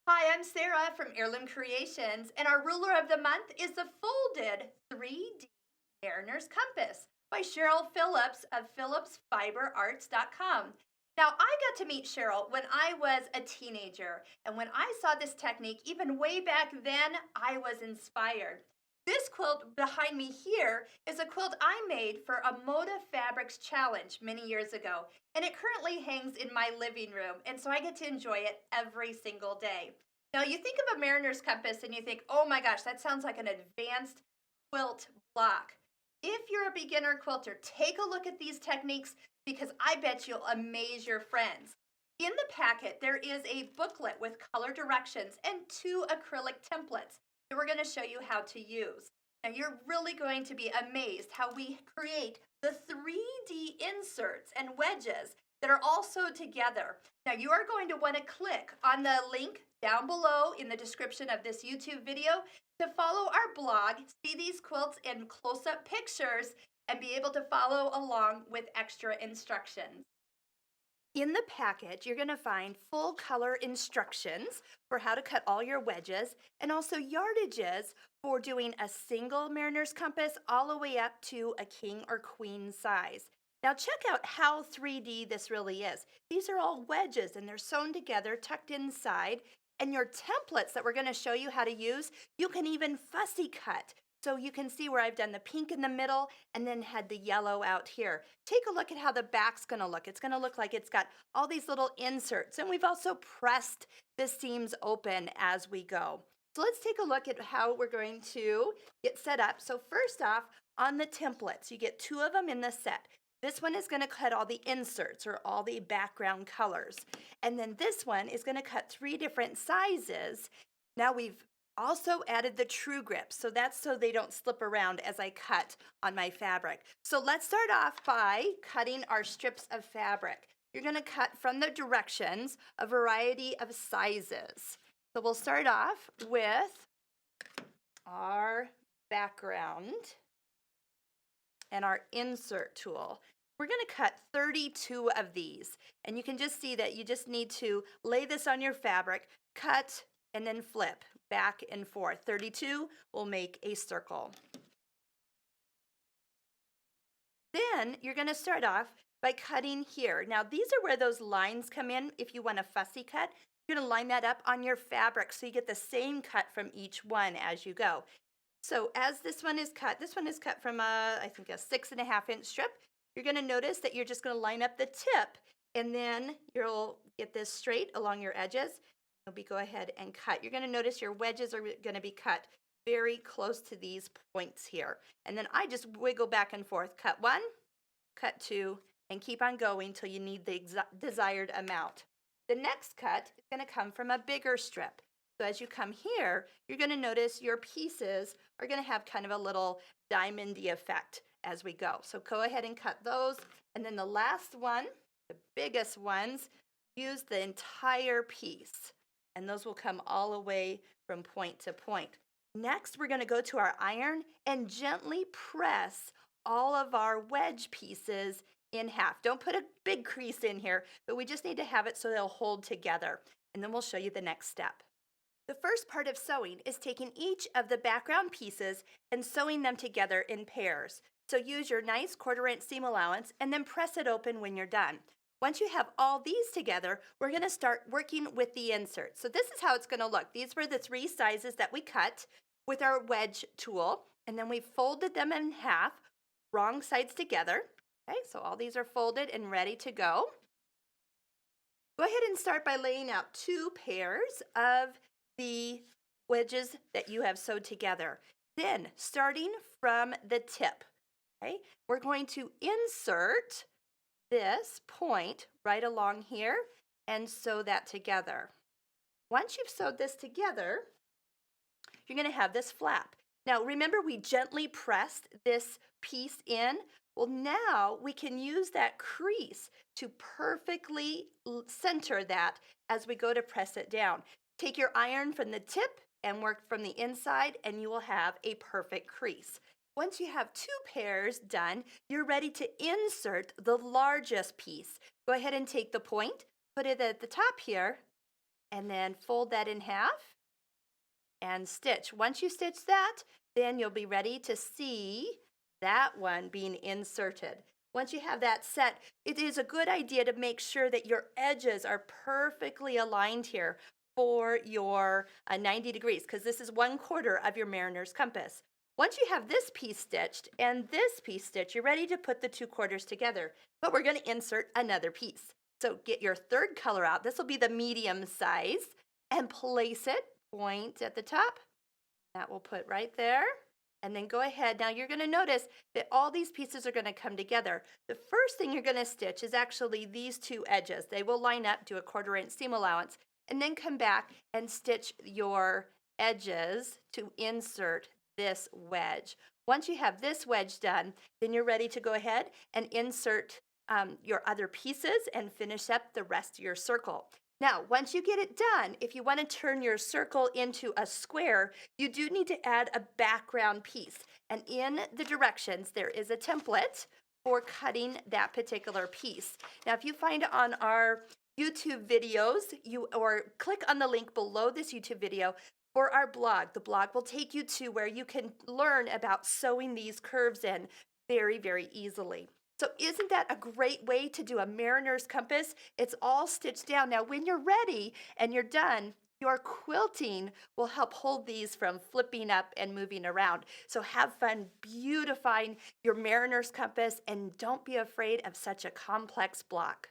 Hi, I'm Sarah from Heirloom Creations, and our ruler of the month is the folded 3D Mariner's Compass by Cheryl Phillips of phillipsfiberarts.com. Now, I got to meet Cheryl when I was a teenager, and when I saw this technique, even way back then, I was inspired. This quilt behind me here is a quilt I made for a Moda Fabrics Challenge many years ago, and it currently hangs in my living room, and so I get to enjoy it every single day. Now, you think of a mariner's compass and you think, oh my gosh, that sounds like an advanced quilt block. If you're a beginner quilter, take a look at these techniques because I bet you'll amaze your friends. In the packet, there is a booklet with color directions and two acrylic templates that we're going to show you how to use. Now, you're really going to be amazed how we create the 3D inserts and wedges that are all sewed together. Now, you are going to want to click on the link down below in the description of this YouTube video to follow our blog, see these quilts in close-up pictures, and be able to follow along with extra instructions. In the package, you're going to find full color instructions for how to cut all your wedges and also yardages for doing a single mariner's compass all the way up to a king or queen size. Now check out how 3D this really is. These are all wedges and they're sewn together, tucked inside. And your templates that we're going to show you how to use, you can even fussy cut. So you can see where I've done the pink in the middle and then had the yellow out here. Take a look at how the back's going to look. It's going to look like it's got all these little inserts. And we've also pressed the seams open as we go. So let's take a look at how we're going to get set up. So first off, on the templates, you get two of them in the set. This one is going to cut all the inserts or all the background colors. And then this one is going to cut three different sizes. Now we've also added the true grip, so that's so they don't slip around as I cut on my fabric. So let's start off by cutting our strips of fabric. You're going to cut from the directions a variety of sizes. So we'll start off with our background and our insert tool. We're going to cut 32 of these, and you can just see that you just need to lay this on your fabric, cut, and then flip back and forth. 32 will make a circle. Then you're going to start off by cutting here. Now these are where those lines come in. If you want a fussy cut, you're going to line that up on your fabric so you get the same cut from each one as you go. So as this one is cut from I think a 6.5-inch strip. You're going to notice that you're just going to line up the tip, and then you'll get this straight along your edges. You'll go ahead and cut. You're going to notice your wedges are going to be cut very close to these points here. And then I just wiggle back and forth. Cut one, cut two, and keep on going till you need the desired amount. The next cut is going to come from a bigger strip. So as you come here, you're going to notice your pieces are going to have kind of a little diamondy effect as we go. So go ahead and cut those. And then the last one, the biggest ones, use the entire piece. And those will come all the way from point to point. Next, we're going to go to our iron and gently press all of our wedge pieces in half. Don't put a big crease in here, but we just need to have it so they'll hold together. And then we'll show you the next step. The first part of sewing is taking each of the background pieces and sewing them together in pairs. So use your nice 1/4-inch seam allowance and then press it open when you're done. Once you have all these together, we're going to start working with the inserts. So this is how it's going to look. These were the three sizes that we cut with our wedge tool, and then we folded them in half, wrong sides together. Okay, so all these are folded and ready to go. Go ahead and start by laying out two pairs of the wedges that you have sewed together. Then, starting from the tip, okay, we're going to insert this point right along here and sew that together. Once you've sewed this together, you're going to have this flap. Now, remember we gently pressed this piece in? Well, now we can use that crease to perfectly center that as we go to press it down. Take your iron from the tip and work from the inside, and you will have a perfect crease. Once you have two pairs done, you're ready to insert the largest piece. Go ahead and take the point, put it at the top here, and then fold that in half and stitch. Once you stitch that, then you'll be ready to see that one being inserted. Once you have that set, it is a good idea to make sure that your edges are perfectly aligned here for your 90 degrees, because this is 1/4 of your mariner's compass. Once you have this piece stitched and this piece stitched, you're ready to put the 2/4 together, but we're going to insert another piece. So get your third color out. This will be the medium size, and place it, point at the top. That will put right there. And then go ahead. Now you're going to notice that all these pieces are going to come together. The first thing you're going to stitch is actually these two edges. They will line up, do a 1/4 inch seam allowance, and then come back and stitch your edges to insert this wedge. Once you have this wedge done, then you're ready to go ahead and insert your other pieces and finish up the rest of your circle. Now, once you get it done, if you want to turn your circle into a square, you do need to add a background piece. And in the directions, there is a template for cutting that particular piece. Now, if you find on our YouTube videos, or click on the link below this YouTube video for our blog. The blog will take you to where you can learn about sewing these curves in very, very easily. So isn't that a great way to do a mariner's compass? It's all stitched down. Now, when you're ready and you're done, your quilting will help hold these from flipping up and moving around. So have fun beautifying your mariner's compass, and don't be afraid of such a complex block.